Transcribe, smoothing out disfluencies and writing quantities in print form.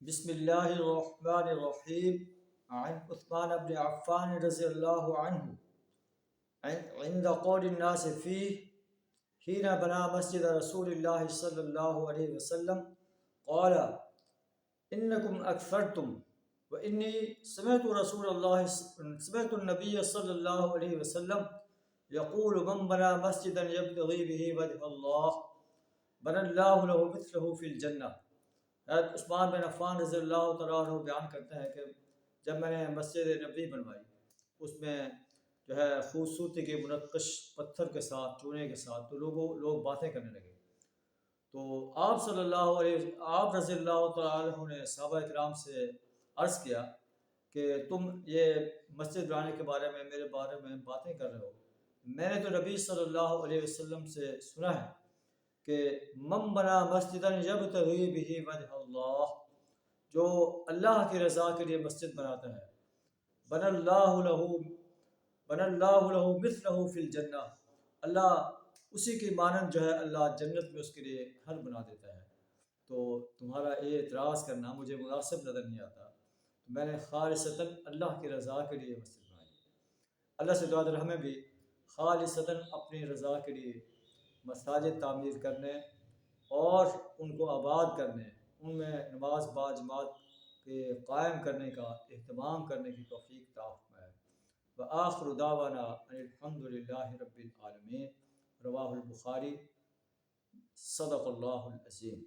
بسم اللہ الرحمن الرحیم. عن عثمان بن عفان رضی اللہ عنہ عند قول الناس فيه حين بنى مسجد رسول الله صلی اللہ علیہ وسلم قال انکم اکثرتم وانی سمعت النبی صلی اللہ علیہ وسلم یقول من بنى مسجدا يبتغي به وجه الله بنى الله له مثله في الجنہ. حضرت عثمان بن عفان رضی اللہ تعالیٰ عنہ بیان کرتے ہیں کہ جب میں نے مسجد نبی بنوائی اس میں جو ہے خوبصورتی کے منقش پتھر کے ساتھ چونے کے ساتھ تو لوگ باتیں کرنے لگے. تو آپ رضی اللہ تعالیٰ عنہ نے صحابہ کرام سے عرض کیا کہ تم یہ مسجد بنانے کے بارے میں میرے بارے میں باتیں کر رہے ہو. میں نے تو نبی صلی اللہ علیہ وسلم سے سنا ہے کہ من بنا مسجدا یبتغی بہ وجہ اللہ، جو اللہ کی رضا کے لیے مسجد بناتا ہے، بن اللہ لہ مثلہ فی الجنہ، اللہ اسی کی مانند جو ہے اللہ جنت میں اس کے لیے گھر بنا دیتا ہے. تو تمہارا یہ اعتراض کرنا مجھے مناسب نظر نہیں آتا. میں نے خالصتاً اللہ کی رضا کے لیے مسجد بنائی. اللہ سے دعا در ہمیں بھی خالصتاً اپنی رضا کے لیے مساجد تعمیر کرنے اور ان کو آباد کرنے، ان میں نماز با جماعت کے قائم کرنے کا اہتمام کرنے کی توفیق عطا فرمائے. وآخر دعوانا ان الحمد للہ رب العالمین. رواہ البخاری. صدق اللہ العظیم.